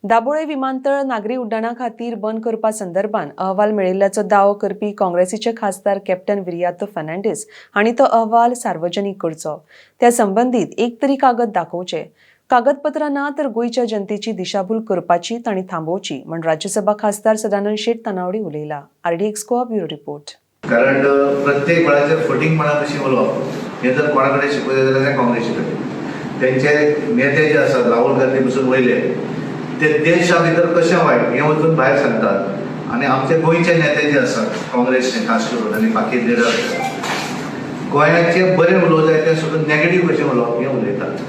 दाबोळे विमानतळ नागरी उड्डाणा खातीर बंद करपा संदर्भात अहवाल मेळिल्ल्याचो दावो करपी काँग्रेसीचे खासदार कॅप्टन विरियातो फर्नांडीस हांणी तो अहवाल सार्वजनीक करचो। त्या संबंधीत एक तरी कागद दाखोवचे। कागदपत्रां ना तर गोंयच्या जनतेची दिशाभूल करपाची तांणी थांबोवची म्हण राज्यसभा खासदार Sadanand Shet तनावडी उलयला। RDX Goa bureau report. कारण प्रत्येक वेळाचेर फटींगपणा कशी उलोवप हे जर कोणा कडेन शिकयलें जाल्यार काँग्रेसी कडेन तेंचे नेते जे आसात राहुल गांधी पसून वयले ते देशा भितर कशें वायट हें वचून भायर सांगतात आनी आमचे गोंयचे नेते जे आसात काँग्रेसचे खास करून आनी बाकी लिडर गोंयाचे बरें उलोवंक जाय तें सोडून नेगेटीव कशें उलोवप हें उलयतात।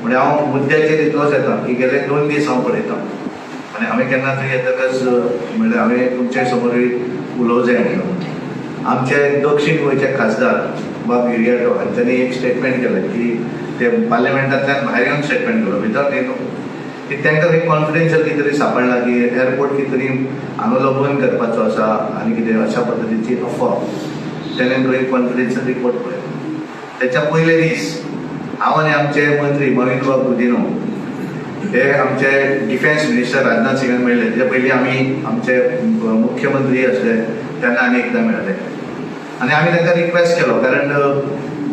म्हणजे हांव मुद्द्याचेर इतलोच येता की गेले 2 दीस हांव पळयतां आनी हांवें केन्ना तरी येतकच म्हणल्यार हांवें तुमचे समोरूय उलोवंक जाय म्हणून आमचे दक्षिण गोंयचे खासदार बाब विरियातो हांच्यांनी एक स्टेटमेंट केलें की ते पार्लिमेंटांतल्यान भायर येवन स्टेटमेंट केलो भितर न्ही की तांकां एक कॉन्फिडेन्शियल कितें तरी सांपडला की एअरपोर्ट कितें तरी हांगलो बंद करपाचो आसा आनी कितें अशा पद्दतीची अफवा तेणें तो एक कॉन्फिडेन्शियल रिपोर्ट पळयलो। तेच्या पयले दीस हांव आनी आमचे मंत्री मविंद्र बाब गुदिनो हे आमचे डिफेन्स मिनिस्टर राजनाथ सिंगान मेळ्ळे। तेच्या पयलीं आमी आमचे मुख्यमंत्री आसले तेन्ना आनी एकदां मेळ्ळे आनी आमी तांकां रिक्वेस्ट केलो कारण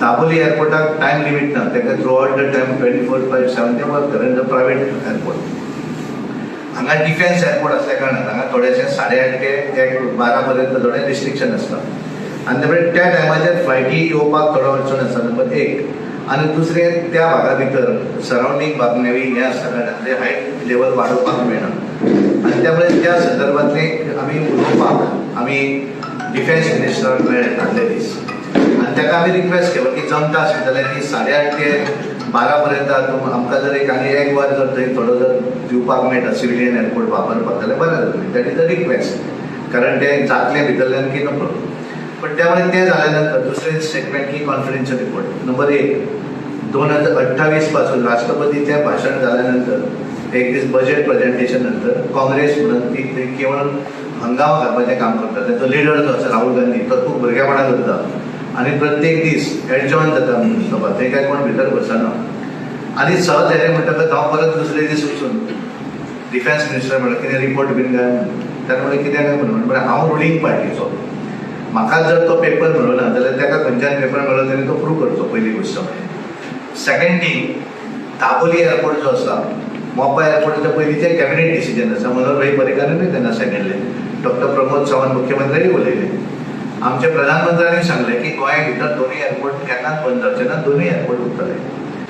दाबोली एअरपोर्टाक टायम लिमीट ना ताका थ्रू आउट द टायम 24/7 ते वर्क करन द प्रायवेट एअरपोर्ट हांगा डिफेन्स एअरपोर्ट असल्या कारणान हांगा थोडेशे 8:30 ते 12 पर्यंत थोडे रिस्ट्रिक्शन आसता आनी त्या टायमाचेर फ्लायटी येवपाक थोडो अडचण आसता नंबर 1 आनी दुसरें त्या भागा भितर सरावंडींग बागनेवी हें आसता कारणान ते हायट लेवल वाडोवपाक मेळना आनी त्यामुळे त्या संदर्भांतले आमी उलोवपाक आमी डिफेन्स मिनिस्टराक मेळ्ळे आदले दीस आनी ताका आमी रिक्वेस्ट केलो की जमता आसलें जाल्यार ती 8:30 ते 12 पर्यंत आमकां जर एक आनी 1 वर जर थंय थोडो जर दिवपाक मेळटा सिविलियन एअरपोर्ट वापरपाक जाल्यार बरें जातलें। दॅट इज अ रिक्वेस्ट कारण तें जातलें भितरल्यान की नको पण त्यामुळे ते जाल्या नंतर दुसरें स्टेटमेंट की कॉन्फिडेन्शियल रिपोर्ट नंबर 1 2028 पासून राष्ट्रपतीचें भाशण जाल्या नंतर एक दीस बजेट प्रेजेंटेशन नंतर काँग्रेस म्हणून ती केवळ हंगामा घालपाचें काम करता ताचो लिडर जो आसा राहुल गांधी तो खूब भुरगेपणां करता आनी प्रत्येक दीस एडजॉर्न जाता सभा थंय काय कोण भितर बसना आनी सहज हें म्हणटकच हांव परत दुसरे दीस वचून डिफेन्स मिनिस्टर म्हणल्यार कितें रिपोर्ट बीन काय ताका म्हणलें कित्याक काय म्हणून हांव रुलींग पार्टीचो म्हाका जर तो पेपर मेळना जाल्यार ताका खंयच्यान पेपर मेळ्ळो तेणी तो प्रूव करचो पयली गोश्ट। सेकंडली दाबोली एअरपोर्ट जो आसा मोपा एअरपोर्टाच्या पयलींचें कॅबिनेट डिसिजन आसा मनोहर पर्रीकारानूय तेन्ना सांगिल्लें डॉक्टर प्रमोद सावंत मुख्यमंत्र्यांनी उलयलें आमच्या प्रधानमंत्र्यांनी सांगलें की गोंया भितर दोनूय एअरपोर्ट केन्नाच बंद जावचे ना दोनूय एअरपोर्ट उरतले।